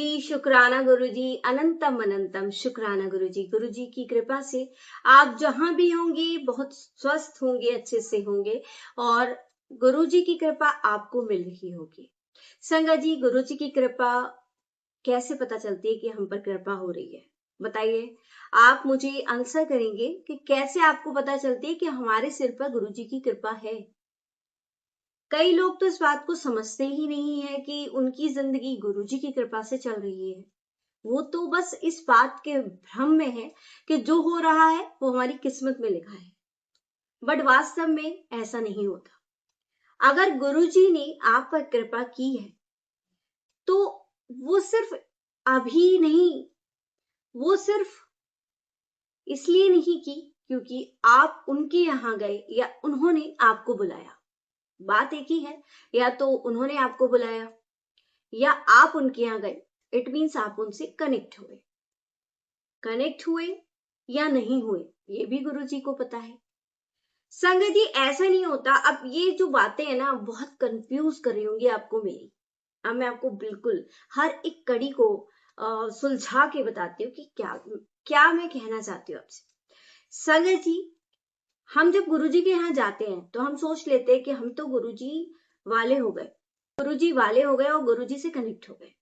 गुरुजी शुक्राना, गुरुजी अनंतम अनंतम शुक्राना। गुरुजी की कृपा से आप जहां भी होंगे बहुत स्वस्थ होंगे, अच्छे से होंगे और गुरुजी की कृपा आपको मिल रही होगी। संगत जी, गुरुजी की कृपा कैसे पता चलती है कि हम पर कृपा हो रही है? बताइए, आप मुझे आंसर करेंगे कि कैसे आपको पता चलती है कि हमारे सिर पर गुरुजी की कृपा है? कई लोग तो इस बात को समझते ही नहीं है कि उनकी जिंदगी गुरुजी की कृपा से चल रही है। वो तो बस इस बात के भ्रम में है कि जो हो रहा है वो हमारी किस्मत में लिखा है, बट वास्तव में ऐसा नहीं होता। अगर गुरुजी ने आप पर कृपा की है तो वो सिर्फ अभी नहीं, वो सिर्फ इसलिए नहीं की क्योंकि आप उनके यहां गए या उन्होंने आपको बुलाया। बात एक ही है, या तो उन्होंने आपको बुलाया या आप उनके यहां गए। इट मीन्स आप उनसे कनेक्ट हुए या नहीं हुए, ये भी गुरुजी को पता है। संगत जी, ऐसा नहीं होता। अब ये जो बातें हैं ना, बहुत कंफ्यूज कर रही होंगी आपको मेरी। अब मैं आपको बिल्कुल हर एक कड़ी को सुलझा के बताती हूँ कि क्या क्या मैं कहना चाहती हूँ आपसे। संगत जी, हम जब गुरुजी के यहाँ जाते हैं तो हम सोच लेते हैं कि हम तो गुरुजी वाले हो गए, और गुरुजी से कनेक्ट हो गए।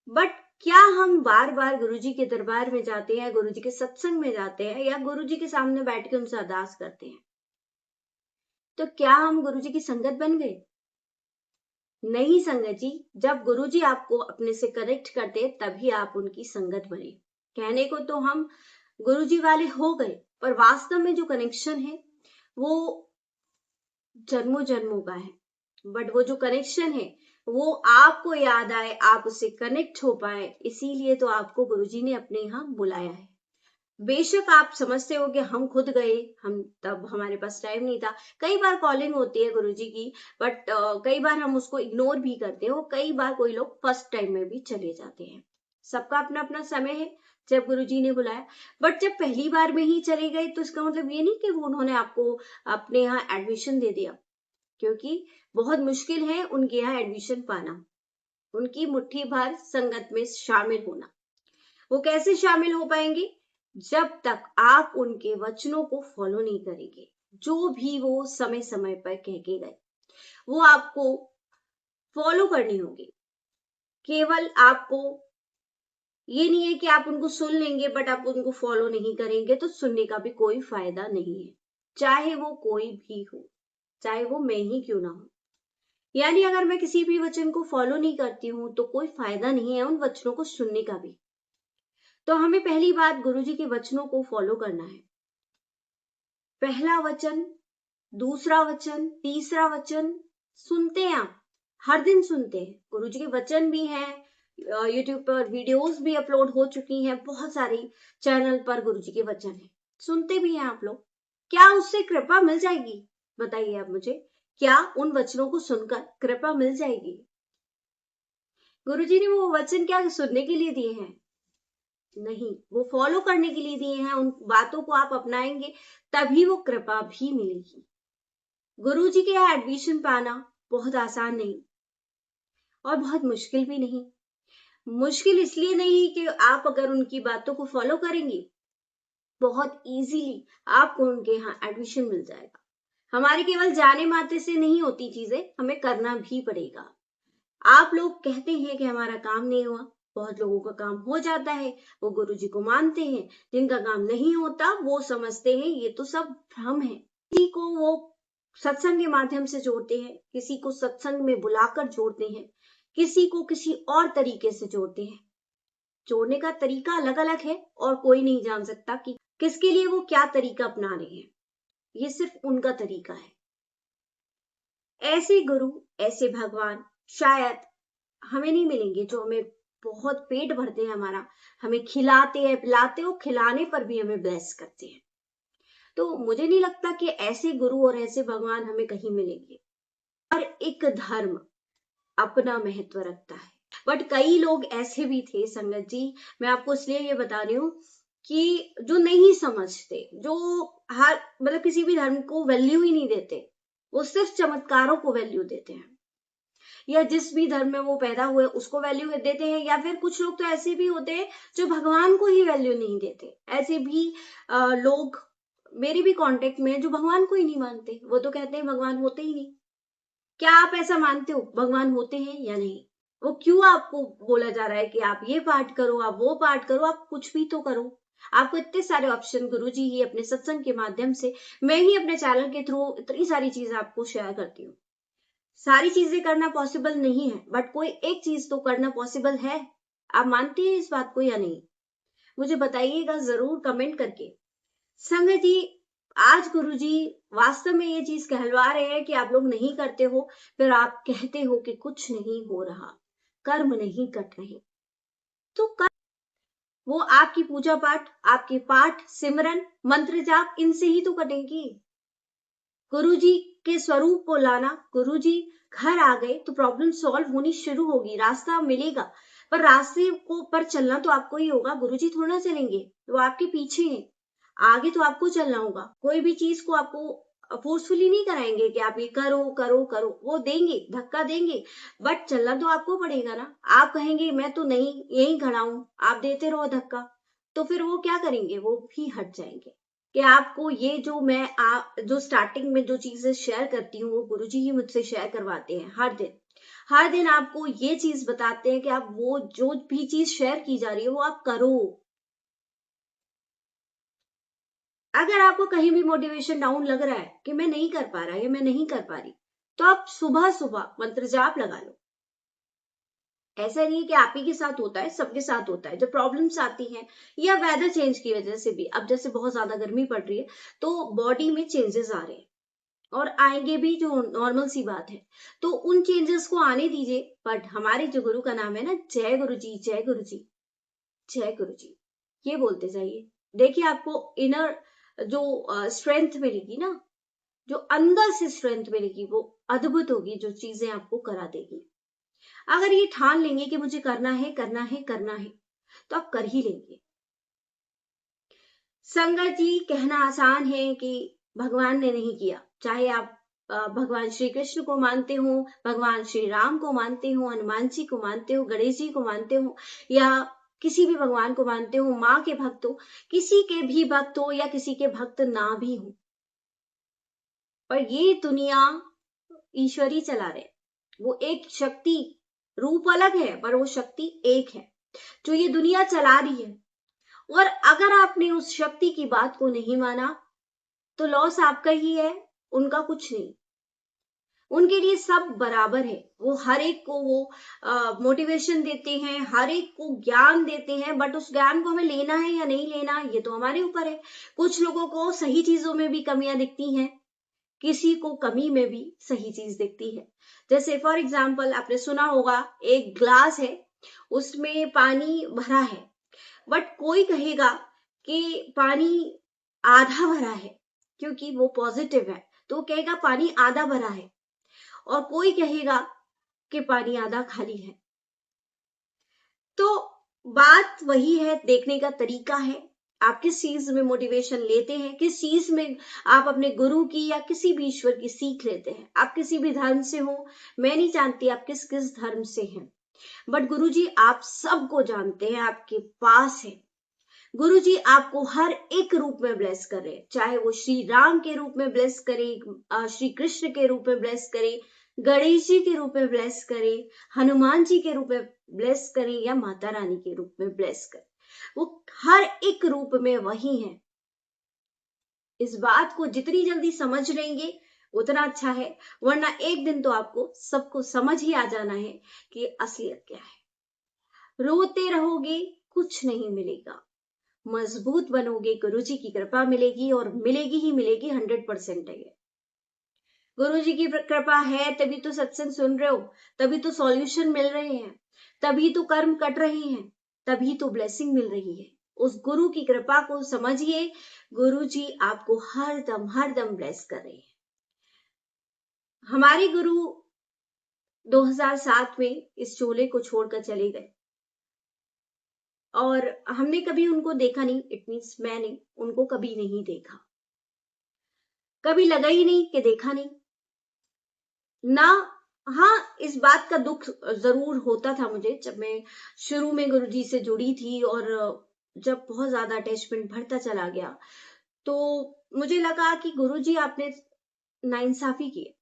बट क्या हम बार बार गुरुजी के दरबार में जाते हैं, गुरुजी के सत्संग में जाते हैं या गुरुजी के सामने बैठ के उनसे अरदास करते हैं? तो क्या हम गुरुजी की संगत बन गए? नहीं संगत जी, जब गुरुजी आपको अपने से कनेक्ट करते तभी आप उनकी संगत बने। कहने को तो हम गुरुजी वाले हो गए, पर वास्तव में जो कनेक्शन है वो जन्मों जन्मों का है। बट वो जो कनेक्शन है वो आपको याद आए, आप उससे कनेक्ट हो पाए, इसीलिए तो आपको गुरुजी ने अपने यहाँ बुलाया है। बेशक आप समझते हो कि हम खुद गए, हम तब हमारे पास टाइम नहीं था। कई बार कॉलिंग होती है गुरुजी की, बट कई बार हम उसको इग्नोर भी करते हैं। और कई बार कोई लोग फर्स्ट टाइम में भी चले जाते हैं। सबका अपना अपना समय है जब गुरुजी ने बुलाया। बट जब पहली बार में ही चले गए तो इसका मतलब ये नहीं कि वो उन्होंने आपको अपने यहाँ एडमिशन दे दिया, क्योंकि बहुत मुश्किल है उनके यहाँ एडमिशन पाना, उनकी मुट्ठी भर संगत में शामिल होना। वो कैसे शामिल हो पाएंगे? जब तक आप उनके वचनों को फॉलो नहीं करेंगे। जो भी वो समय समय पर कह के गए वो आपको फॉलो करनी होगी। केवल आपको ये नहीं है कि आप उनको सुन लेंगे बट आप उनको फॉलो नहीं करेंगे, तो सुनने का भी कोई फायदा नहीं है, चाहे वो कोई भी हो, चाहे वो मैं ही क्यों ना हो। यानी अगर मैं किसी भी वचन को फॉलो नहीं करती हूं तो कोई फायदा नहीं है उन वचनों को सुनने का भी। तो हमें पहली बात गुरुजी के वचनों को फॉलो करना है। पहला वचन, दूसरा वचन, तीसरा वचन सुनते हैं आप, हर दिन सुनते हैं। गुरुजी के वचन भी हैं, यूट्यूब पर वीडियोस भी अपलोड हो चुकी हैं, बहुत सारी चैनल पर गुरुजी के वचन हैं, सुनते भी हैं आप लोग। क्या उससे कृपा मिल जाएगी? बताइए आप मुझे, क्या उन वचनों को सुनकर कृपा मिल जाएगी? गुरुजी ने वो वचन क्या सुनने के लिए दिए हैं? नहीं, वो फॉलो करने के लिए दिए हैं। उन बातों को आप अपनाएंगे तभी वो कृपा भी मिलेगी। गुरुजी के यहाँ एडमिशन पाना बहुत आसान नहीं और बहुत मुश्किल भी नहीं। मुश्किल इसलिए नहीं कि आप अगर उनकी बातों को फॉलो करेंगे, बहुत इजीली आपको उनके यहाँ एडमिशन मिल जाएगा। हमारे केवल जाने मात्र से नहीं होती चीजें, हमें करना भी पड़ेगा। आप लोग कहते हैं कि हमारा काम नहीं हुआ, बहुत लोगों का काम हो जाता है, वो गुरुजी को मानते हैं। जिनका काम नहीं होता वो समझते हैं ये तो सब भ्रम है। किसी को वो सत्संग के माध्यम से जोड़ते हैं, किसी को सत्संग में बुलाकर जोड़ते हैं, किसी को किसी और तरीके से जोड़ते हैं। जोड़ने का तरीका अलग अलग है और कोई नहीं जान सकता कि किसके लिए वो क्या तरीका अपना रहे हैं। ये सिर्फ उनका तरीका है। ऐसे गुरु, ऐसे भगवान शायद हमें नहीं मिलेंगे जो हमें बहुत पेट भरते हैं हमारा, हमें खिलाते हैं, पिलाते हो, खिलाने पर भी हमें ब्लेस करते हैं। तो मुझे नहीं लगता कि ऐसे गुरु और ऐसे भगवान हमें कहीं मिलेंगे। हर एक धर्म अपना महत्व रखता है, बट कई लोग ऐसे भी थे संगत जी, मैं आपको इसलिए ये बता रही हूँ कि जो नहीं समझते, जो हर मतलब किसी भी धर्म को वैल्यू ही नहीं देते, वो सिर्फ चमत्कारों को वैल्यू देते हैं। या जिस भी धर्म में वो पैदा हुए उसको वैल्यू देते हैं, या फिर कुछ लोग तो ऐसे भी होते हैं जो भगवान को ही वैल्यू नहीं देते। ऐसे भी लोग मेरे भी कांटेक्ट में जो भगवान को ही नहीं मानते, वो तो कहते हैं भगवान होते ही नहीं। क्या आप ऐसा मानते हो भगवान होते हैं या नहीं? वो क्यों आपको बोला जा रहा है कि आप ये पाठ करो, आप वो पाठ करो, आप कुछ भी तो करो। आपको इतने सारे ऑप्शन गुरुजी ही अपने सत्संग के माध्यम से, मैं ही अपने चैनल के थ्रू इतनी सारी चीजें आपको शेयर करती हूँ। सारी चीजें करना पॉसिबल नहीं है, बट कोई एक चीज तो करना पॉसिबल है। आप मानते हैं इस बात को या नहीं? मुझे बताइएगा जरूर कमेंट करके। संगत जी, आज गुरुजी वास्तव में ये चीज कहलवा रहे हैं कि आप लोग नहीं करते हो, फिर आप कहते हो कि कुछ नहीं हो रहा, कर्म नहीं कट रहे। तो कर, वो आपकी पूजा पाठ, आपके पाठ, सिमरन, मंत्र जाप, इनसे ही तो कटेंगी। गुरुजी के स्वरूप को लाना, गुरुजी घर आ गए तो प्रॉब्लम सॉल्व होनी शुरू होगी, रास्ता मिलेगा। पर रास्ते को पर चलना तो आपको ही होगा, गुरुजी थोड़ा ना चलेंगे, वो आपके पीछे हैं। आगे तो आपको चलना होगा। कोई भी चीज को आपको फोर्सफुली नहीं कराएंगे कि आप ये करो करो करो, वो देंगे, धक्का देंगे, बट चलना तो आपको पड़ेगा ना। आप कहेंगे मैं तो नहीं यहीं खड़ा हूं, आप देते रहो धक्का, तो फिर वो क्या करेंगे, वो भी हट जाएंगे। कि आपको ये जो जो स्टार्टिंग में जो चीजें शेयर करती हूँ, वो गुरुजी ही मुझसे शेयर करवाते हैं हर दिन। हर दिन आपको ये चीज बताते हैं कि आप वो जो भी चीज शेयर की जा रही है वो आप करो। अगर आपको कहीं भी मोटिवेशन डाउन लग रहा है कि मैं नहीं कर पा रहा या मैं नहीं कर पा रही, तो आप सुबह सुबह मंत्र जाप लगा लो। ऐसा नहीं है कि आप ही के साथ होता है, सबके साथ होता है। जब प्रॉब्लम्स आती हैं या वेदर चेंज की वजह से भी, अब जैसे बहुत ज्यादा गर्मी पड़ रही है तो बॉडी में चेंजेस आ रहे हैं और आएंगे भी, जो नॉर्मल सी बात है। तो उन चेंजेस को आने दीजिए। बट हमारे जो गुरु का नाम है ना, जय गुरु जी, जय गुरु जी, जय गुरु जी, ये बोलते जाइए। देखिए आपको इनर जो स्ट्रेंथ मिलेगी ना, जो अंदर से स्ट्रेंथ मिलेगी, वो अद्भुत होगी, जो चीजें आपको करा देगी। अगर ये ठान लेंगे कि मुझे करना है करना है करना है, तो आप कर ही लेंगे। संगत जी, कहना आसान है कि भगवान ने नहीं किया। चाहे आप भगवान श्री कृष्ण को मानते हो, भगवान श्री राम को मानते हो, हनुमान जी को मानते हो, गणेश जी को मानते हो, या किसी भी भगवान को मानते हो, माँ के भक्त हो, किसी के भी भक्त हो या किसी के भक्त ना भी हो, पर ये दुनिया ईश्वर ही चला रहे। वो एक शक्ति, रूप अलग है पर वो शक्ति एक है जो ये दुनिया चला रही है। और अगर आपने उस शक्ति की बात को नहीं माना तो लॉस आपका ही है, उनका कुछ नहीं। उनके लिए सब बराबर है। वो हर एक को वो मोटिवेशन देते हैं, हर एक को ज्ञान देते हैं, बट उस ज्ञान को हमें लेना है या नहीं लेना, ये तो हमारे ऊपर है। कुछ लोगों को सही चीजों में भी कमियां दिखती हैं, किसी को कमी में भी सही चीज दिखती है। जैसे फॉर एग्जाम्पल, आपने सुना होगा एक ग्लास है, उसमें पानी भरा है, बट कोई कहेगा कि पानी आधा भरा है, क्योंकि वो पॉजिटिव है, तो वो कहेगा पानी आधा भरा है। और कोई कहेगा कि पानी आधा खाली है। तो बात वही है, देखने का तरीका है। आप किस चीज में मोटिवेशन लेते हैं, किस चीज में आप अपने गुरु की या किसी भी ईश्वर की सीख लेते हैं। आप किसी भी धर्म से हो, मैं नहीं जानती आप किस किस धर्म से हैं, बट गुरुजी आप सबको जानते हैं, आपके पास है। गुरुजी आपको हर एक रूप में ब्लेस करे, चाहे वो श्री राम के रूप में ब्लेस करे, श्री कृष्ण के रूप में ब्लेस करे, गणेश जी के रूप में ब्लेस करे, हनुमान जी के रूप में ब्लेस करे, या माता रानी के रूप में ब्लेस करे। वो हर एक रूप में वही है। इस बात को जितनी जल्दी समझ लेंगे उतना अच्छा है, वरना एक दिन तो आपको सबको समझ ही आ जाना है कि असलियत क्या है। रोते रहोगे कुछ नहीं मिलेगा, मजबूत बनोगे गुरुजी की कृपा मिलेगी, और मिलेगी ही मिलेगी, 100% है। गुरुजी की कृपा है तभी तो सत्संग सुन रहे हो, तभी तो सॉल्यूशन मिल रहे हैं, तभी तो कर्म कट रहे हैं, तभी तो ब्लेसिंग मिल रही है। उस गुरु की कृपा को समझिए, गुरुजी आपको हर दम ब्लेस कर रहे हैं। हमारे गुरु 2007 में इस चोले को छोड़कर चले गए, और हमने कभी उनको देखा नहीं। इट मीन्स मैंने उनको कभी नहीं देखा, कभी लगा ही नहीं कि देखा नहीं ना। हाँ, इस बात का दुख जरूर होता था मुझे जब मैं शुरू में गुरुजी से जुड़ी थी, और जब बहुत ज्यादा अटैचमेंट बढ़ता चला गया तो मुझे लगा कि गुरुजी आपने नाइंसाफी की है।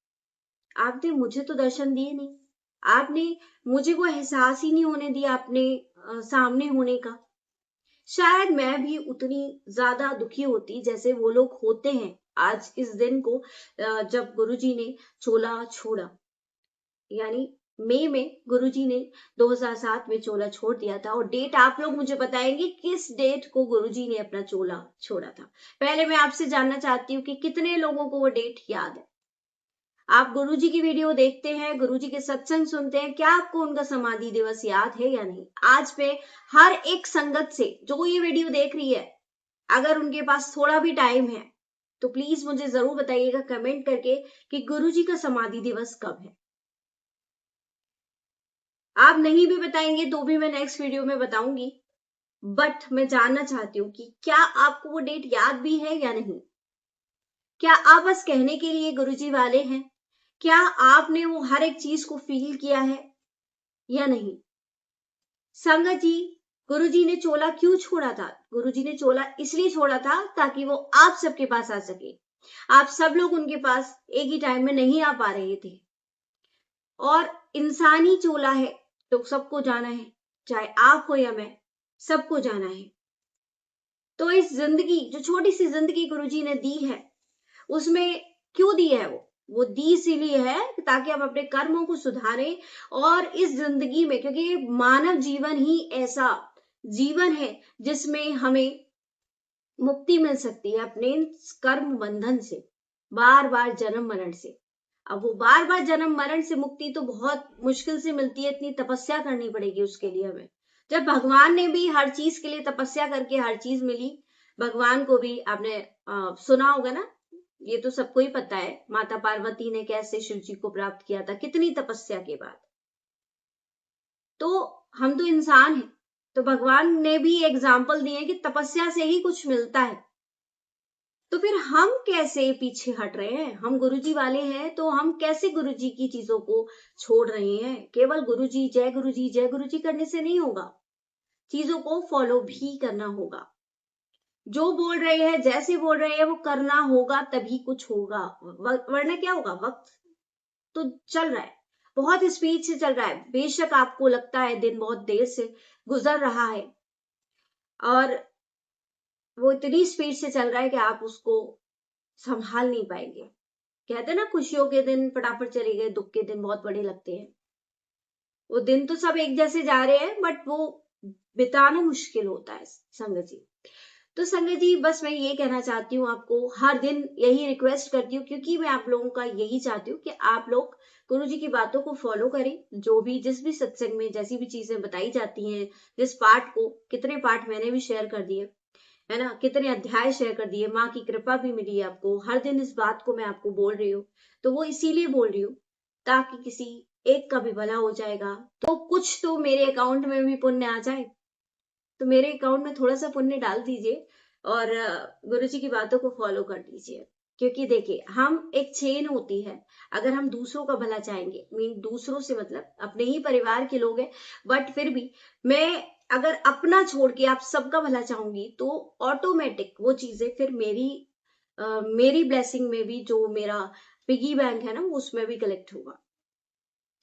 आपने मुझे तो दर्शन दिए नहीं, आपने मुझे वो एहसास ही नहीं होने दिया अपने सामने होने का। शायद मैं भी उतनी ज्यादा दुखी होती जैसे वो लोग होते हैं आज इस दिन को, जब गुरुजी ने चोला छोड़ा। यानी मई में गुरुजी ने 2007 में चोला छोड़ दिया था, और डेट आप लोग मुझे बताएंगे किस डेट को गुरुजी ने अपना चोला छोड़ा था। पहले मैं आपसे जानना चाहती हूँ कि कितने लोगों को वो डेट याद है। आप गुरुजी की वीडियो देखते हैं, गुरुजी के सत्संग सुनते हैं, क्या आपको उनका समाधि दिवस याद है या नहीं? आज पे हर एक संगत से जो ये वीडियो देख रही है, अगर उनके पास थोड़ा भी टाइम है तो प्लीज मुझे जरूर बताइएगा कमेंट करके कि गुरुजी का समाधि दिवस कब है। आप नहीं भी बताएंगे तो भी मैं नेक्स्ट वीडियो में बताऊंगी, बट मैं जानना चाहती हूँ कि क्या आपको वो डेट याद भी है या नहीं? क्या आप बस कहने के लिए गुरुजी वाले हैं? क्या आपने वो हर एक चीज को फील किया है या नहीं? संगत जी, गुरुजी ने चोला क्यों छोड़ा था? गुरुजी ने चोला इसलिए छोड़ा था ताकि वो आप सबके पास आ सके। आप सब लोग उनके पास एक ही टाइम में नहीं आ पा रहे थे, और इंसानी चोला है तो सबको जाना है, चाहे आप हो या मैं, सबको जाना है। तो इस जिंदगी, जो छोटी सी जिंदगी गुरुजी ने दी है, उसमें क्यों दी है? वो दी इसीलिए है ताकि हम अपने कर्मों को सुधारें, और इस जिंदगी में, क्योंकि ये मानव जीवन ही ऐसा जीवन है जिसमें हमें मुक्ति मिल सकती है अपने कर्म बंधन से, बार बार जन्म मरण से। अब वो बार बार जन्म मरण से मुक्ति तो बहुत मुश्किल से मिलती है, इतनी तपस्या करनी पड़ेगी उसके लिए हमें। जब भगवान ने भी हर चीज के लिए तपस्या करके हर चीज मिली, भगवान को भी आपने सुना होगा ना, ये तो सबको ही पता है, माता पार्वती ने कैसे शिव जी को प्राप्त किया था, कितनी तपस्या के बाद। तो हम तो इंसान हैं, तो भगवान ने भी एग्जाम्पल दिए कि तपस्या से ही कुछ मिलता है। तो फिर हम कैसे पीछे हट रहे हैं? हम गुरुजी वाले हैं तो हम कैसे गुरुजी की चीजों को छोड़ रहे हैं? केवल गुरुजी जय गुरुजी करने से नहीं होगा, चीजों को फॉलो भी करना होगा। जो बोल रहे हैं, जैसे बोल रहे हैं वो करना होगा, तभी कुछ होगा, वरना क्या होगा? वक्त तो चल रहा है, बहुत स्पीड से चल रहा है। बेशक आपको लगता है दिन बहुत देर से गुजर रहा है, और वो इतनी स्पीड से चल रहा है कि आप उसको संभाल नहीं पाएंगे। कहते हैं ना, खुशियों के दिन फटाफट चले गए, दुख के दिन बहुत बड़े लगते हैं। वो दिन तो सब एक जैसे जा रहे हैं, बट वो बिताना मुश्किल होता है संगत जी। तो संगत जी, बस मैं ये कहना चाहती हूँ आपको, हर दिन यही रिक्वेस्ट करती हूँ, क्योंकि मैं आप लोगों का यही चाहती हूँ कि आप लोग गुरु जी की बातों को फॉलो करें। जो भी, जिस भी सत्संग में जैसी भी चीजें बताई जाती हैं, जिस पाठ को, कितने पाठ मैंने भी शेयर कर दिए है ना, कितने अध्याय शेयर कर दिए, माँ की कृपा भी मिली है आपको, हर दिन इस बात को मैं आपको बोल रही हूँ। तो वो इसीलिए बोल रही हूँ ताकि किसी एक का भी भला हो जाएगा, तो कुछ तो मेरे अकाउंट में भी पुण्य आ जाए। तो मेरे अकाउंट में थोड़ा सा पुण्य डाल दीजिए, और गुरु जी की बातों को फॉलो कर दीजिए। क्योंकि देखिए, हम एक चेन होती है, अगर हम दूसरों का भला चाहेंगे, मीन दूसरों से मतलब अपने ही परिवार के लोग हैं, बट फिर भी मैं अगर अपना छोड़ के आप सबका भला चाहूंगी तो ऑटोमेटिक वो चीजें फिर मेरी ब्लेसिंग में भी, जो मेरा पिगी बैंक है ना, उसमें भी कलेक्ट होगा।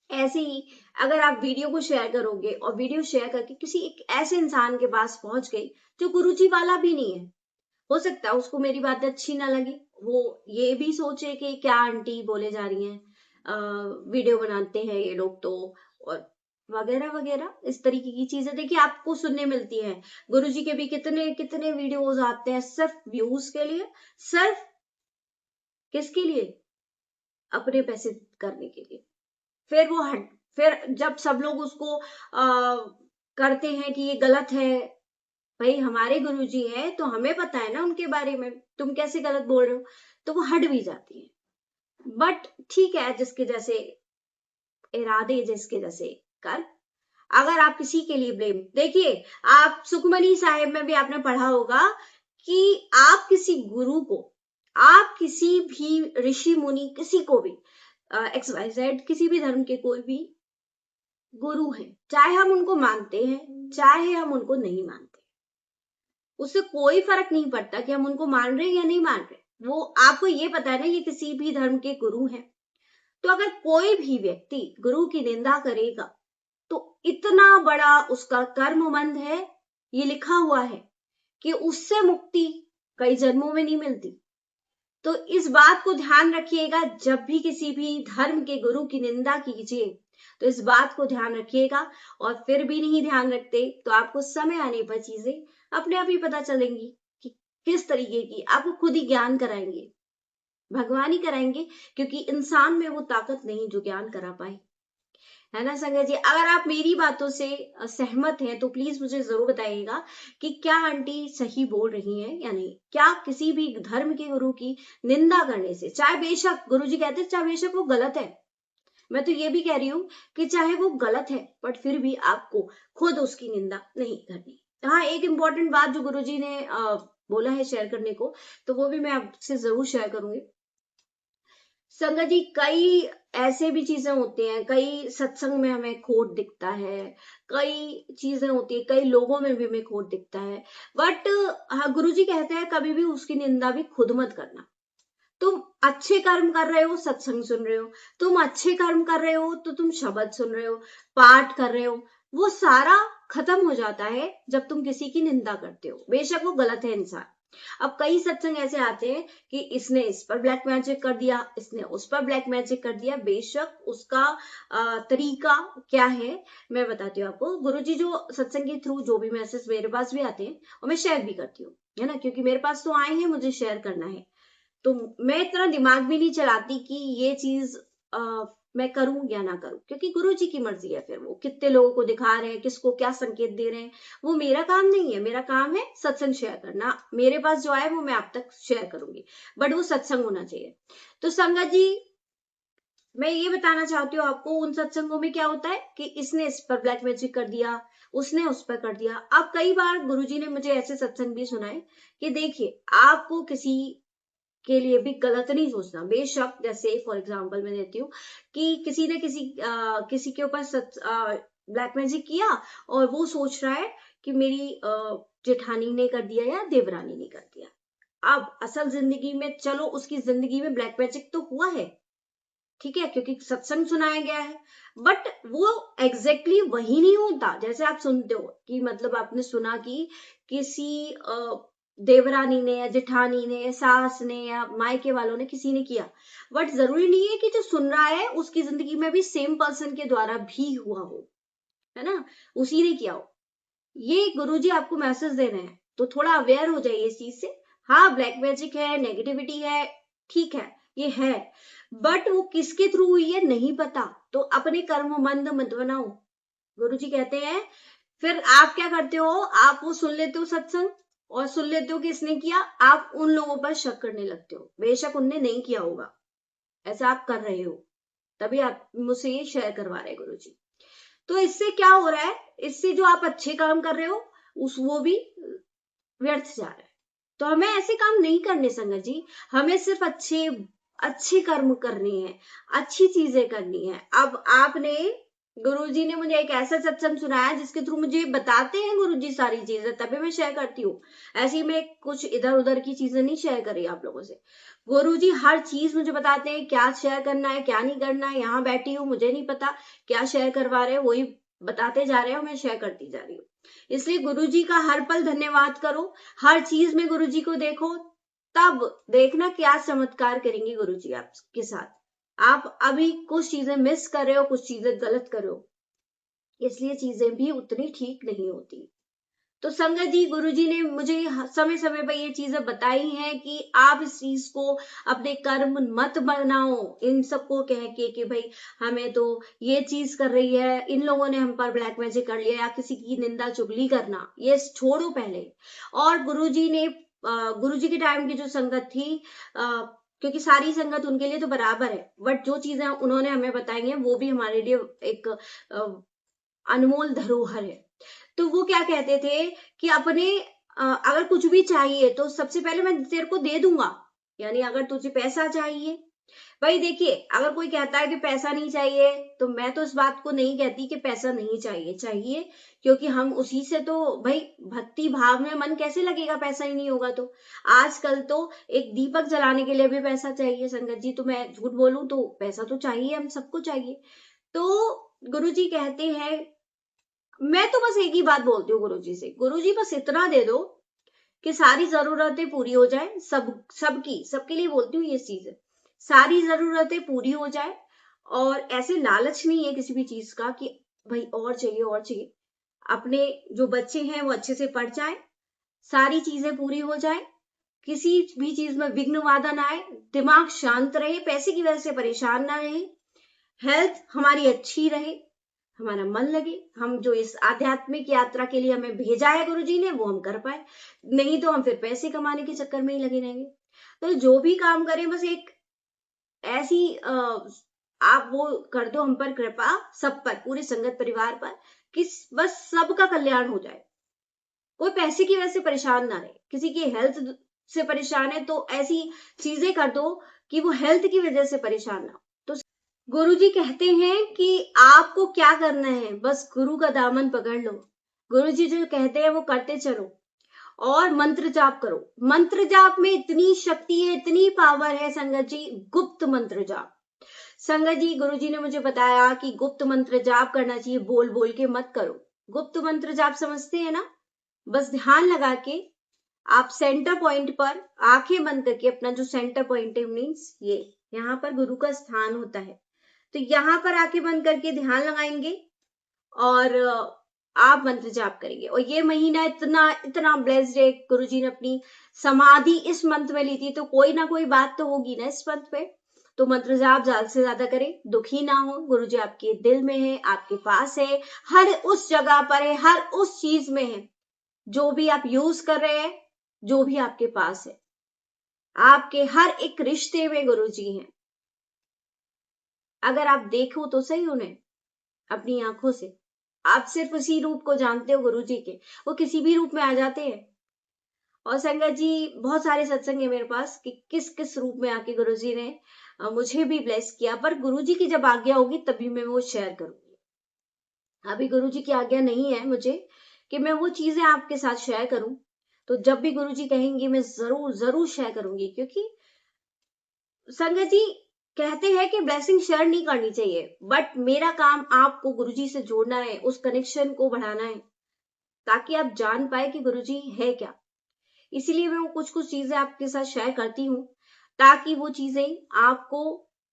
ऐसे ही अगर आप वीडियो को शेयर करोगे, और वीडियो शेयर करके किसी एक ऐसे इंसान के पास पहुंच गई जो गुरुजी वाला भी नहीं है, हो सकता है उसको मेरी बातें अच्छी ना लगी, वो ये भी सोचे कि क्या आंटी बोले जा रही हैं, वीडियो बनाते हैं ये लोग तो, और वगैरह वगैरह इस तरीके की चीजें देखिए आपको सुनने मिलती हैं। गुरुजी के भी कितने कितने वीडियोस आते हैं सिर्फ व्यूज के लिए, सिर्फ किसके लिए? अपने पैसे करने के लिए। फिर जब सब लोग उसको करते हैं कि ये गलत है, भाई हमारे गुरुजी हैं तो हमें पता है ना उनके बारे में, तुम कैसे गलत बोल रहे हो, तो वो हट भी जाती है। बट ठीक है, जिसके जैसे इरादे, जिसके जैसे कर। अगर आप किसी के लिए ब्लेम, देखिए आप सुखमनी साहिब में भी आपने पढ़ा होगा कि आप किसी गुरु को, आप किसी भी ऋषि मुनि, किसी को भी XYZ किसी भी धर्म के कोई भी गुरु हैं, चाहे हम उनको मानते हैं चाहे हम उनको नहीं मानते, उससे कोई फर्क नहीं पड़ता कि हम उनको मान रहे हैं या नहीं मान रहे। वो आपको ये पता है ना, ये किसी भी धर्म के गुरु हैं। तो अगर कोई भी व्यक्ति गुरु की निंदा करेगा तो इतना बड़ा उसका कर्मबंध है, ये लिखा हुआ है कि उससे मुक्ति कई जन्मों में नहीं मिलती। तो इस बात को ध्यान रखिएगा, जब भी किसी भी धर्म के गुरु की निंदा कीजिए तो इस बात को ध्यान रखिएगा। और फिर भी नहीं ध्यान रखते तो आपको समय आने पर चीजें अपने आप ही पता चलेंगी कि किस तरीके की, आपको खुद ही ज्ञान कराएंगे, भगवान ही कराएंगे, क्योंकि इंसान में वो ताकत नहीं जो ज्ञान करा पाए, है ना संगत जी। अगर आप मेरी बातों से सहमत हैं तो प्लीज मुझे जरूर बताइएगा कि क्या आंटी सही बोल रही हैं या नहीं। क्या किसी भी धर्म के गुरु की निंदा करने से, चाहे बेशक गुरुजी कहते हैं चाहे बेशक वो गलत है, मैं तो ये भी कह रही हूं कि चाहे वो गलत है बट फिर भी आपको खुद उसकी निंदा नहीं करनी। हाँ, एक इंपॉर्टेंट बात जो गुरुजी ने बोला है शेयर करने को, तो वो भी मैं आपसे जरूर शेयर करूंगी। संगत जी, कई ऐसे भी चीजें होती हैं, कई सत्संग में हमें खोट दिखता है, कई चीजें होती है, कई लोगों में भी हमें खोट दिखता है, बट हाँ, गुरुजी कहते हैं कभी भी उसकी निंदा भी खुद मत करना। तुम अच्छे कर्म कर रहे हो, सत्संग सुन रहे हो, तुम अच्छे कर्म कर रहे हो तो तुम शब्द सुन रहे हो, पाठ कर रहे हो, वो सारा खत्म हो जाता है जब तुम किसी की निंदा करते हो, बेशक वो गलत है इंसान। अब कई सत्संग ऐसे आते हैं कि इसने इस पर ब्लैक मैजिक कर दिया, इसने उस पर ब्लैक मैजिक कर दिया, बेशक उसका तरीका क्या है मैं बताती हूँ आपको। गुरुजी जो सत्संग के थ्रू जो भी मैसेज मेरे पास भी आते हैं और मैं शेयर भी करती हूँ, है ना, क्योंकि मेरे पास तो आए हैं, मुझे शेयर करना है, तो मैं इतना दिमाग भी नहीं चलाती कि ये चीज मैं करूं या ना करूं, क्योंकि गुरु जी की मर्जी है। फिर वो कितने लोगों को दिखा रहे हैं, किसको क्या संकेत दे रहे हैं, वो मेरा काम नहीं है। मेरा काम है सत्संग शेयर करना, मेरे पास जो आए वो मैं आप तक शेयर करूंगी, बट वो सत्संग होना चाहिए। तो संगत जी, मैं ये बताना चाहती हूँ आपको, उन सत्संगों में क्या होता है कि इसने इस पर ब्लैक मैजिक कर दिया, उसने उस पर कर दिया। अब कई बार गुरुजी ने मुझे ऐसे सत्संग भी सुनाए कि देखिए, आपको किसी के लिए भी गलत नहीं सोचना। बेशक जैसे फॉर एग्जांपल मैं देती हूँ कि किसी ने किसी के ऊपर ब्लैक मैजिक किया और वो सोच रहा है कि मेरी जेठानी ने कर दिया या देवरानी ने कर दिया। अब असल जिंदगी में, चलो उसकी जिंदगी में ब्लैक मैजिक तो हुआ है, ठीक है, क्योंकि सत्संग सुनाया गया है, बट वो एग्जैक्टली वही नहीं होता जैसे आप सुनते हो कि मतलब आपने सुना कि किसी देवरानी ने या जेठानी ने या सास ने या मायके वालों ने किसी ने किया, बट जरूरी नहीं है कि जो सुन रहा है उसकी जिंदगी में भी सेम पर्सन के द्वारा भी हुआ हो, है ना, उसी ने किया हो। ये गुरुजी आपको मैसेज दे रहे हैं, तो थोड़ा अवेयर हो जाइए इस चीज से। हाँ, ब्लैक मैजिक है, नेगेटिविटी है, ठीक है, ये है, बट वो किसके थ्रू हुई है नहीं पता, तो अपने कर्म मंद मत बनाओ। गुरुजी कहते हैं, फिर आप क्या करते हो, आप वो सुन लेते हो सत्संग और सुन लेते हो कि इसने किया, आप उन लोगों पर शक करने लगते हो, बेशक उनने नहीं किया होगा, ऐसा आप कर रहे हो, तभी आप मुझसे ये शेयर करवा रहे हैं गुरुजी। तो इससे क्या हो रहा है, इससे जो आप अच्छे काम कर रहे हो उस वो भी व्यर्थ जा रहा है। तो हमें ऐसे काम नहीं करने संगत जी, हमें सिर्फ अच्छे अच्छे कर्म करने हैं, अच्छी चीजें करनी है। अब आपने, गुरुजी ने मुझे एक ऐसा सत्संग सुनाया जिसके थ्रू मुझे बताते हैं गुरुजी सारी चीजें, तभी मैं शेयर करती हूँ। ऐसी मैं कुछ इधर उधर की चीजें नहीं शेयर कर रही आप लोगों से। गुरुजी हर चीज मुझे बताते हैं, क्या शेयर करना है क्या नहीं करना है। यहाँ बैठी हूँ, मुझे नहीं पता क्या शेयर करवा रहे हैं, वही बताते जा रहे हो, मैं शेयर करती जा रही हूँ। इसलिए गुरुजी का हर पल धन्यवाद करो, हर चीज में गुरुजी को देखो, तब देखना क्या चमत्कार करेंगे गुरुजी आपके साथ। आप अभी कुछ चीजें मिस कर रहे हो, कुछ चीजें गलत कर रहे हो, इसलिए चीजें भी उतनी ठीक नहीं होती। तो संगत जी, गुरुजी ने मुझे समय समय पर ये चीजें बताई हैं कि आप इस चीज को अपने कर्म मत बनाओ, इन सबको कह के कि भाई हमें तो ये चीज कर रही है, इन लोगों ने हम पर ब्लैक मैजिक कर लिया, या किसी की निंदा चुगली करना, ये छोड़ो पहले। और गुरुजी ने गुरुजी के टाइम की जो संगत थी, क्योंकि सारी संगत उनके लिए तो बराबर है, बट जो चीजें उन्होंने हमें बताई हैं वो भी हमारे लिए एक अनमोल धरोहर है। तो वो क्या कहते थे कि अपने अगर कुछ भी चाहिए तो सबसे पहले मैं तेरे को दे दूंगा, यानी अगर तुझे पैसा चाहिए भाई देखिए, अगर कोई कहता है कि पैसा नहीं चाहिए, तो मैं तो इस बात को नहीं कहती कि पैसा नहीं चाहिए, चाहिए, क्योंकि हम उसी से तो भाई भक्ति भाव में मन कैसे लगेगा, पैसा ही नहीं होगा तो। आजकल तो एक दीपक जलाने के लिए भी पैसा चाहिए संगत जी, तो मैं झूठ बोलूं तो पैसा तो चाहिए, हम सबको चाहिए। तो गुरुजी कहते हैं, मैं तो बस एक ही बात बोलती हूँ गुरुजी से, गुरुजी बस इतना दे दो कि सारी जरूरतें पूरी हो जाए, सबकी, सबके लिए बोलती हूँ ये चीज है, सारी जरूरतें पूरी हो जाए। और ऐसे लालच नहीं है किसी भी चीज का कि भाई और चाहिए और चाहिए। अपने जो बच्चे हैं वो अच्छे से पढ़ जाए, सारी चीजें पूरी हो जाए, किसी भी चीज में विघ्न बाधा ना आए, दिमाग शांत रहे, पैसे की वजह से परेशान ना रहे, हेल्थ हमारी अच्छी रहे, हमारा मन लगे, हम जो इस आध्यात्मिक यात्रा के लिए हमें भेजा है गुरु जी ने वो हम कर पाए। नहीं तो हम फिर पैसे कमाने के चक्कर में ही लगे रहेंगे। तो जो भी काम करें बस एक ऐसी आप वो कर दो हम पर कृपा, सब पर, पूरे संगत परिवार पर, कि बस सबका कल्याण हो जाए, कोई पैसे की वजह से परेशान ना रहे, किसी की हेल्थ से परेशान है तो ऐसी चीजें कर दो कि वो हेल्थ की वजह से परेशान ना हो। तो गुरुजी कहते हैं कि आपको क्या करना है, बस गुरु का दामन पकड़ लो, गुरुजी जो कहते हैं वो करते चलो, और मंत्र जाप करो। मंत्र जाप में इतनी शक्ति है, इतनी पावर है संगत जी, गुप्त मंत्र जाप। संगत जी, गुरुजी ने मुझे बताया कि गुप्त मंत्र जाप करना चाहिए, बोल बोल के मत करो। गुप्त मंत्र जाप समझते हैं ना, बस ध्यान लगा के आप सेंटर पॉइंट पर आंखें बंद करके, अपना जो सेंटर पॉइंट है मीन्स ये यहाँ पर गुरु का स्थान होता है, तो यहाँ पर आंखें बंद करके ध्यान लगाएंगे और आप मंत्र जाप करेंगे। और ये महीना इतना इतना ब्लेस्ड है, गुरुजी ने अपनी समाधि इस मंथ में ली थी, तो कोई ना कोई बात तो होगी ना इस मंथ में। तो मंत्र जाप ज्यादा से ज्यादा करें, दुखी ना हो, गुरुजी आपके दिल में है, आपके पास है, हर उस जगह पर है, हर उस चीज में है, जो भी आप यूज कर रहे हैं, जो भी आपके पास है, आपके हर एक रिश्ते में गुरुजी हैं। अगर आप देखो तो सही उन्हें अपनी आंखों से, आप सिर्फ उसी रूप को जानते हो गुरुजी के, वो किसी भी रूप में आ जाते हैं। और संगत जी, बहुत सारे सत्संग है मेरे पास कि किस किस रूप में आके गुरुजी ने मुझे भी ब्लेस किया, पर गुरुजी की जब आज्ञा होगी तभी मैं वो शेयर करूंगी। अभी गुरुजी की आज्ञा नहीं है मुझे कि मैं वो चीजें आपके साथ शेयर करूं, तो जब भी गुरुजी कहेंगे मैं जरूर जरूर शेयर करूंगी, क्योंकि संगत जी कहते हैं कि ब्लेसिंग शेयर नहीं करनी चाहिए, बट मेरा काम आपको गुरुजी से जोड़ना है, उस कनेक्शन को बढ़ाना है, ताकि आप जान पाए कि गुरुजी है क्या। इसीलिए मैं वो कुछ कुछ चीजें आपके साथ शेयर करती हूँ, ताकि वो चीजें आपको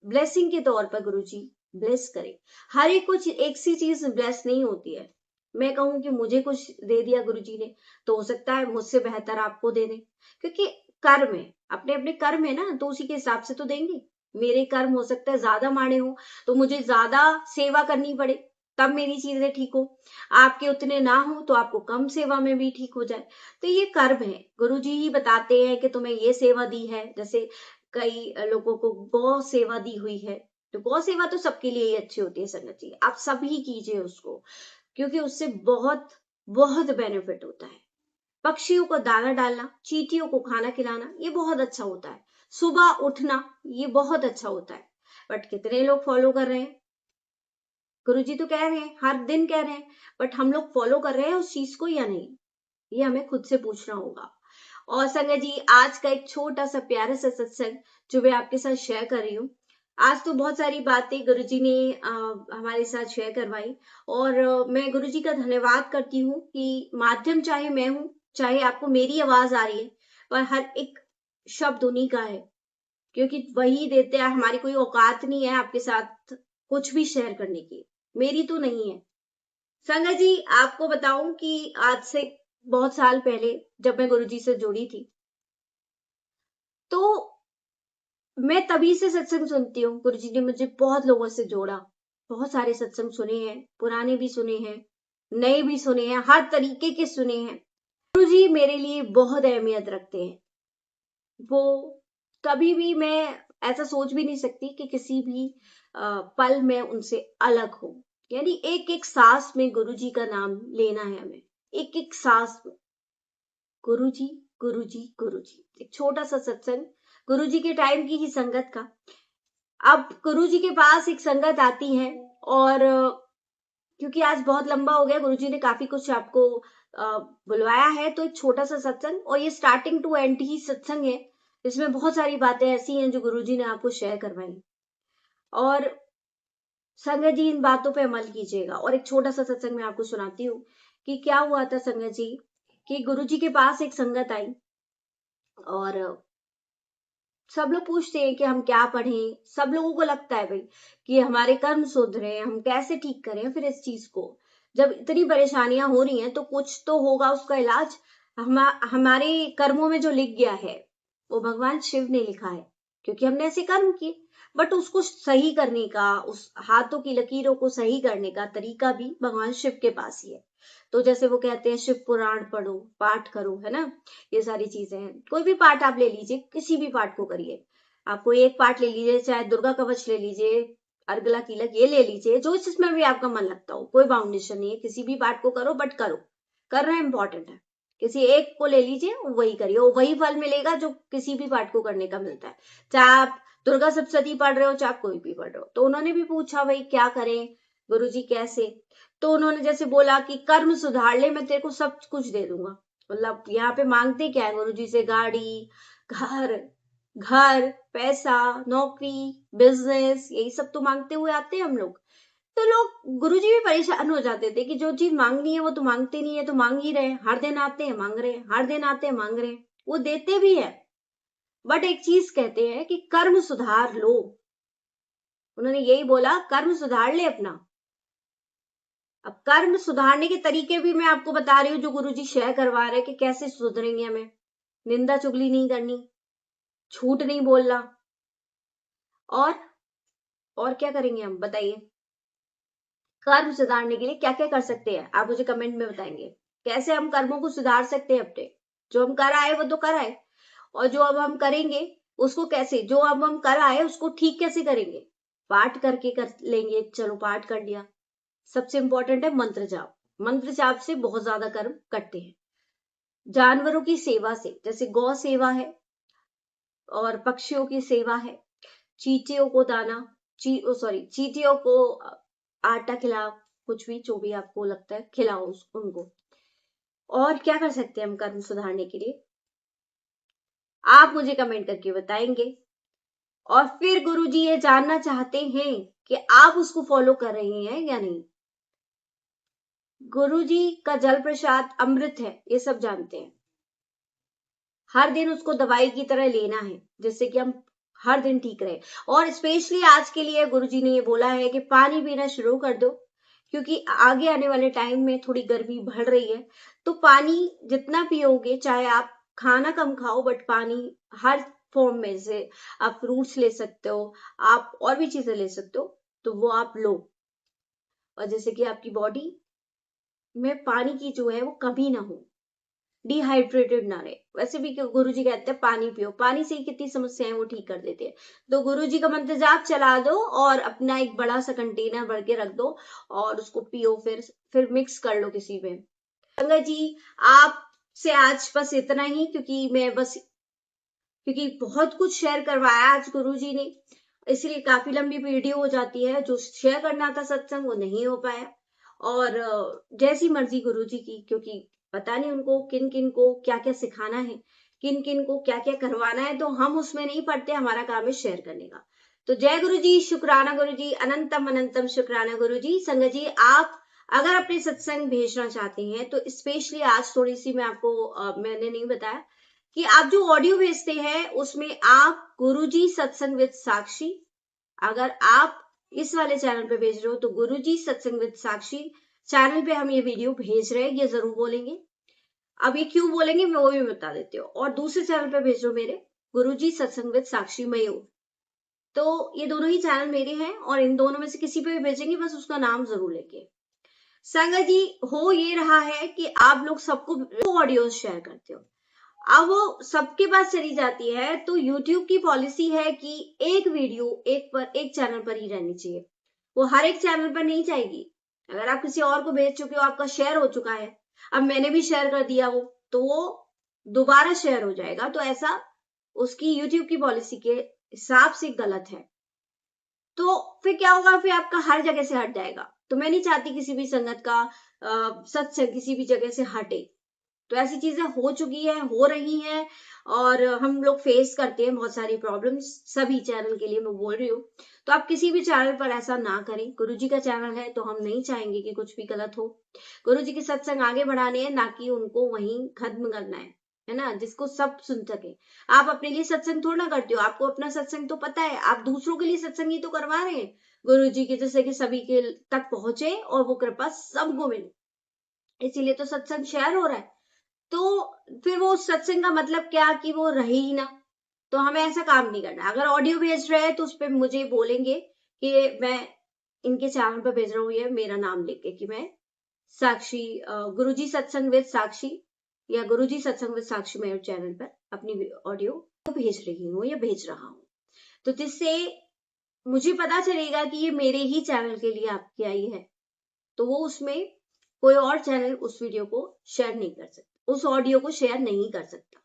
ब्लेसिंग के तौर पर गुरुजी ब्लेस करे। हर एक कुछ एक सी चीज ब्लेस नहीं होती है। मैं कहूं कि मुझे कुछ दे दिया गुरुजी ने, तो हो सकता है मुझसे बेहतर आपको दे दे, क्योंकि कर्म है, अपने अपने कर्म है ना, तो उसी के हिसाब से तो देंगे। मेरे कर्म हो सकता है ज्यादा माड़े हो, तो मुझे ज्यादा सेवा करनी पड़े, तब मेरी चीजें ठीक हो। आपके उतने ना हो तो आपको कम सेवा में भी ठीक हो जाए। तो ये कर्म है, गुरुजी ही बताते हैं कि तुम्हें ये सेवा दी है। जैसे कई लोगों को गौ सेवा दी हुई है, तो गौ सेवा तो सबके लिए ही अच्छी होती है संगत जी, आप सभी कीजिए उसको, क्योंकि उससे बहुत बहुत बेनिफिट होता है। पक्षियों को दाना डालना, चींटियों को खाना खिलाना, ये बहुत अच्छा होता है। सुबह उठना, ये बहुत अच्छा होता है। बट कितने लोग फॉलो कर रहे हैं? गुरुजी तो कह रहे हैं, हर दिन कह रहे हैं, बट हम लोग फॉलो कर रहे हैं उस चीज को या नहीं, ये हमें खुद से पूछना होगा। और संगत जी, आज का एक छोटा सा प्यारा सा सत्संग जो मैं आपके साथ शेयर कर रही हूँ। आज तो बहुत सारी बातें गुरुजी ने हमारे साथ शेयर करवाई, और मैं गुरुजी का धन्यवाद करती हूँ कि माध्यम चाहे मैं हूँ, चाहे आपको मेरी आवाज आ रही है, पर हर एक शब्द उन्हीं का है, क्योंकि वही देते हैं। हमारी कोई औकात नहीं है आपके साथ कुछ भी शेयर करने की, मेरी तो नहीं है। संगत जी, आपको बताऊं कि आज से बहुत साल पहले जब मैं गुरुजी से जुड़ी थी, तो मैं तभी से सत्संग सुनती हूँ। गुरुजी ने मुझे बहुत लोगों से जोड़ा, बहुत सारे सत्संग सुने हैं, पुराने भी सुने हैं, नए भी सुने हैं, हर तरीके के सुने हैं। गुरुजी मेरे लिए बहुत अहमियत रखते हैं। वो कभी भी मैं ऐसा सोच भी नहीं सकती कि किसी भी पल में उनसे अलग हो। यानी एक एक सांस में गुरुजी का नाम लेना है हमें, एक एक सांस में गुरुजी गुरुजी गुरुजी। एक छोटा सा सत्संग गुरुजी के टाइम की ही संगत का, अब गुरुजी के पास एक संगत आती है और क्योंकि आज बहुत लंबा हो गया, गुरुजी ने काफी कुछ आपको बुलवाया है, तो एक छोटा सा सत्संग, और ये स्टार्टिंग टू एंड ही सत्संग है। इसमें बहुत सारी बातें ऐसी हैं जो गुरुजी ने आपको शेयर करवाई, और संगत जी इन बातों पे अमल कीजिएगा। और एक छोटा सा सत्संग मैं आपको सुनाती हूँ कि क्या हुआ था संगत जी, कि गुरुजी के पास एक संगत आई और सब लोग पूछते हैं कि हम क्या पढ़ें। सब लोगों को लगता है भाई कि हमारे कर्म सुधरे, हम कैसे ठीक करें फिर इस चीज को। जब इतनी परेशानियां हो रही हैं तो कुछ तो होगा उसका इलाज। हमारे कर्मों में जो लिख गया है वो भगवान शिव ने लिखा है, क्योंकि हमने ऐसे कर्म किए। बट उसको सही करने का, उस हाथों की लकीरों को सही करने का तरीका भी भगवान शिव के पास ही है। तो जैसे वो कहते हैं शिव पुराण पढ़ो, पाठ करो, है ना, ये सारी चीजें हैं। कोई भी पाठ आप ले लीजिए, किसी भी पाठ को करिए। आप कोई एक पाठ ले लीजिए, चाहे दुर्गा कवच ले लीजिए, अर्गला कीलक ये ले लीजिए, जो इसमें भी आपका मन लगता हो, कोई बाउंडेशन नहीं है, किसी भी पाठ को करो, बट करो, करना इंपॉर्टेंट है। किसी एक को ले लीजिए, वही करिए, वही फल मिलेगा जो किसी भी पाठ को करने का मिलता है। चाहे आप दुर्गा सप्तशती पढ़ रहे हो, चाहे कोई भी पढ़ रहे हो। तो उन्होंने भी पूछा भाई क्या करें गुरुजी, कैसे? तो उन्होंने जैसे बोला कि कर्म सुधार ले, मैं तेरे को सब कुछ दे दूंगा। मतलब यहाँ पे मांगते क्या है गुरुजी से? गाड़ी, घर, घर, पैसा, नौकरी, बिजनेस, यही सब तो मांगते हुए आते हैं हम लोग। तो लोग, गुरुजी भी परेशान हो जाते थे कि जो चीज मांगनी है वो तो मांगते नहीं है, तो मांग ही रहे, हर दिन आते हैं मांग रहे हैं, हर दिन आते हैं मांग रहे हैं। वो देते भी है, बट एक चीज कहते हैं कि कर्म सुधार लो। उन्होंने यही बोला, कर्म सुधार ले अपना। अब कर्म सुधारने के तरीके भी मैं आपको बता रही हूँ जो गुरुजी शेयर करवा रहे हैं कि कैसे सुधरेंगे हमें। निंदा चुगली नहीं करनी, झूठ नहीं बोलना, और और क्या करेंगे हम बताइए? कर्म सुधारने के लिए क्या क्या कर सकते हैं आप मुझे कमेंट में बताएंगे। कैसे हम कर्मों को सुधार सकते हैं अपने? जो हम कर आए वो तो कर आए, और जो अब हम करेंगे उसको कैसे, जो अब हम कर आए उसको ठीक कैसे करेंगे? पाठ करके कर लेंगे, चलो पाठ कर लिया। सबसे इंपॉर्टेंट है मंत्र जाप। मंत्र जाप से बहुत ज्यादा कर्म कटते हैं। जानवरों की सेवा से, जैसे गौ सेवा है और पक्षियों की सेवा है, चींटियों को दाना, चींटियों को आटा खिलाओ, कुछ भी जो भी आपको लगता है खिलाओ उनको। और क्या कर सकते हैं हम कर्म सुधारने के लिए? आप मुझे कमेंट करके बताएंगे। और फिर गुरुजी ये जानना चाहते हैं कि आप उसको फॉलो कर रहे हैं या नहीं। गुरुजी का जल प्रसाद अमृत है, ये सब जानते हैं। हर दिन उसको दवाई की तरह लेना है, जिससे कि हम हर दिन ठीक रहे। और स्पेशली आज के लिए गुरुजी ने ये बोला है कि पानी पीना शुरू कर दो, क्योंकि आगे आने वाले टाइम में थोड़ी गर्मी बढ़ रही है। तो पानी जितना पियोगे, चाहे आप खाना कम खाओ, बट पानी हर फॉर्म में से, आप फ्रूट्स ले सकते हो, आप और भी चीजें ले सकते हो, तो वो आप लो। और जैसे कि आपकी बॉडी में पानी की जो है वो कमी ना हो, डिहाइड्रेटेड ना रहे। वैसे भी गुरुजी कहते हैं पानी पियो, पानी से ही कितनी समस्याएं वो ठीक कर देते हैं। तो गुरुजी का मंत्र जाप चला दो और अपना एक बड़ा सा कंटेनर भर के रख दो और उसको पियो, फिर मिक्स कर लो किसी में। गंगा जी, आपसे आज बस इतना ही, क्योंकि बहुत कुछ शेयर करवाया आज गुरुजी ने, इसलिए काफी लंबी वीडियो हो जाती है। जो शेयर करना था सत्संग वो नहीं हो पाया। और जैसी मर्जी गुरुजी की, क्योंकि पता नहीं उनको किन किन को क्या क्या सिखाना है, किन किन को क्या क्या करवाना है, तो हम उसमें नहीं पड़ते, हमारा काम है शेयर करने का। तो जय गुरु जी, शुक्राना गुरु जी, अनंतम अनंतम शुक्राना गुरु जी। संगत जी, आप अगर अपने सत्संग भेजना चाहते हैं तो स्पेशली आज थोड़ी सी मैं आपको मैंने नहीं बताया कि आप जो ऑडियो भेजते हैं उसमें आप गुरुजी सत्संग विद साक्षी, अगर आप इस वाले चैनल पे भेज रहे हो तो गुरुजी सत्संग विद साक्षी चैनल पे हम ये वीडियो भेज रहे हैं, ये जरूर बोलेंगे। अब ये क्यों बोलेंगे मैं वो भी बता देती हूँ। और दूसरे चैनल पे भेज रहे हो मेरे गुरुजी सत्संग विद साक्षी मयूर, तो ये दोनों ही चैनल मेरे हैं, और इन दोनों में से किसी पे भी भेजेंगे, बस उसका नाम जरूर लेके। संगत जी, हो ये रहा है कि आप लोग सबको ऑडियो शेयर करते हो, अब वो सबके पास चली जाती है, तो YouTube की पॉलिसी है कि एक वीडियो एक चैनल पर ही रहनी चाहिए, वो हर एक चैनल पर नहीं जाएगी। अगर आप किसी और को भेज चुके हो, आपका शेयर हो चुका है, अब मैंने भी शेयर कर दिया वो, तो वो दोबारा शेयर हो जाएगा। तो ऐसा उसकी YouTube की पॉलिसी के हिसाब से गलत है। तो फिर क्या होगा, फिर आपका हर जगह से हट जाएगा। तो मैं नहीं चाहती किसी भी संगत का सत्संग किसी भी जगह से हटे। तो ऐसी चीजें हो चुकी है, हो रही हैं, और हम लोग फेस करते हैं बहुत सारी प्रॉब्लम्स। सभी चैनल के लिए मैं बोल रही हूँ, तो आप किसी भी चैनल पर ऐसा ना करें। गुरुजी का चैनल है तो हम नहीं चाहेंगे कि कुछ भी गलत हो। गुरुजी के सत्संग आगे बढ़ाने हैं, ना कि उनको वहीं खत्म करना है ना, जिसको सब सुन सके। आप अपने लिए सत्संग थोड़ा ना करते हो, आपको अपना सत्संग तो पता है, आप दूसरों के लिए सत्संग ही तो करवा रहे हैं गुरु जी के, जैसे कि सभी के तक पहुंचे और वो कृपा सबको मिले, इसीलिए तो सत्संग शेयर हो रहा है। तो फिर वो सत्संग का मतलब क्या कि वो रहे ही ना। तो हमें ऐसा काम नहीं करना। अगर ऑडियो भेज रहे हैं तो उस पर मुझे बोलेंगे कि मैं इनके चैनल पर भेज रहा हूँ, ये मेरा नाम लेके कि मैं साक्षी गुरुजी सत्संग विद साक्षी या गुरुजी सत्संग विद साक्षी मेरे चैनल पर अपनी ऑडियो भेज रही हूँ या भेज रहा हूँ। तो जिससे मुझे पता चलेगा कि ये मेरे ही चैनल के लिए आपकी आई है, तो वो उसमें कोई और चैनल उस वीडियो को शेयर नहीं कर सकता, उस ऑडियो को शेयर नहीं कर सकता।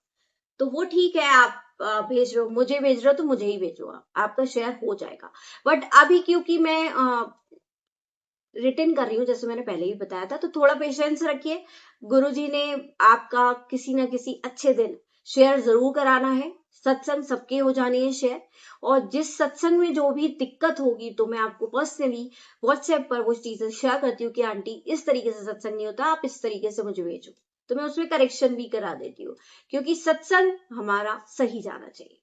तो वो ठीक है, आप भेज रहे हो, मुझे भेज रहे हो तो मुझे ही भेजो, आपका शेयर हो जाएगा। बट अभी क्योंकि मैं रिटर्न कर रही हूँ, जैसे मैंने पहले ही बताया था, तो थोड़ा पेशेंस रखिए। गुरुजी ने आपका किसी ना किसी अच्छे दिन शेयर जरूर कराना है। सत्संग सबके हो जाने हैं शेयर, और जिस सत्संग में जो भी दिक्कत होगी तो मैं आपको पर्सनली व्हाट्सएप पर वो चीजें शेयर करती हूँ कि आंटी इस तरीके से सत्संग नहीं होता, आप इस तरीके से मुझे भेजो, तो मैं उसमें करेक्शन भी करा देती हूँ, क्योंकि सत्संग हमारा सही जाना चाहिए,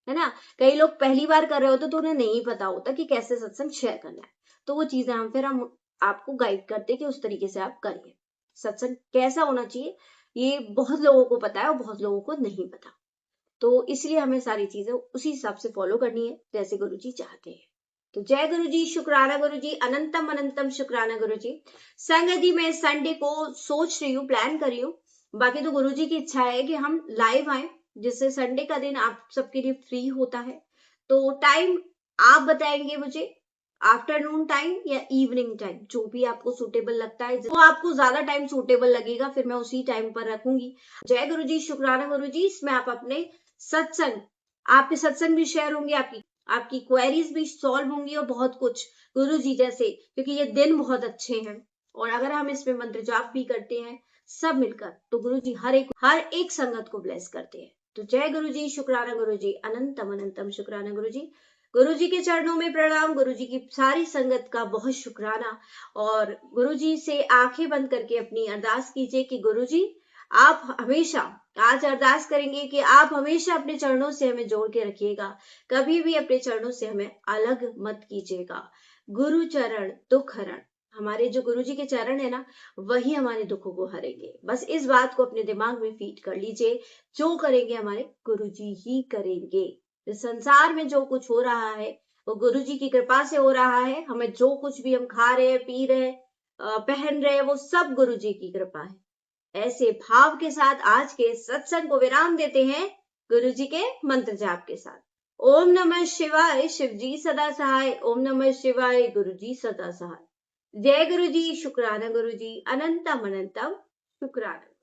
है ना। कई लोग पहली बार कर रहे होते तो उन्हें नहीं पता होता कि कैसे सत्संग शेयर करना है, तो वो चीजें हम आपको गाइड करते कि उस तरीके से आप करिए। सत्संग कैसा होना चाहिए ये बहुत लोगों को पता है और बहुत लोगों को नहीं पता, तो इसलिए हमें सारी चीजें उसी हिसाब से फॉलो करनी है जैसे गुरुजी चाहते हैं। तो जय गुरुजी, शुक्राना गुरुजी, अनंतम अनंतम शुक्राना गुरुजी। संगत जी मैं संडे को सोच रही हूँ, प्लान कर रही हूँ, बाकी तो गुरुजी की इच्छा है कि हम लाइव आए, जिससे संडे का दिन आप सबके लिए फ्री होता है। तो टाइम आप बताएंगे मुझे, आफ्टरनून टाइम या इवनिंग टाइम, जो भी आपको सूटेबल लगता है, जो आपको ज्यादा टाइम सूटेबल लगेगा फिर मैं उसी टाइम पर रखूंगी। जय गुरुजी, शुक्राना गुरुजी। इसमें आप अपने सत्संग, आपके सत्संग भी शेयर होंगे, आपकी क्वेरीज भी सॉल्व होंगी और बहुत कुछ गुरु जी जैसे, क्योंकि ये दिन बहुत अच्छे हैं, और अगर हम इसमें मंत्र जाप भी करते हैं सब मिलकर, तो गुरु जी हर एक संगत को ब्लेस करते हैं। तो जय गुरु जी, शुक्राना गुरु जी, अनंतम अनंतम शुक्राना गुरु जी। गुरु जी के चरणों में प्रणाम, गुरु जी की सारी संगत का बहुत शुक्राना, और गुरु जी से आंखें बंद करके अपनी अरदास कीजिए कि गुरु जी आप हमेशा, आज अरदास करेंगे कि आप हमेशा अपने चरणों से हमें जोड़ के रखिएगा, कभी भी अपने चरणों से हमें अलग मत कीजिएगा। गुरु चरण दुख हरण, हमारे जो गुरु जी के चरण है ना, वही हमारे दुखों को हरेंगे। बस इस बात को अपने दिमाग में फीड कर लीजिए, जो करेंगे हमारे गुरु जी ही करेंगे। इस संसार में जो कुछ हो रहा है वो गुरु जी की कृपा से हो रहा है। हमें जो कुछ भी हम खा रहे हैं, पी रहे हैं, पहन रहे हैं, वो सब गुरु जी की कृपा है। ऐसे भाव के साथ आज के सत्संग को विराम देते हैं गुरु जी के मंत्र जाप के साथ। ओम नमः शिवाय, शिव जी सदा सहाय। ओम नमः शिवाय, गुरु जी सदा सहाय। जय गुरु जी, शुक्राना गुरु जी, अनंतम अनंतम शुक्राना।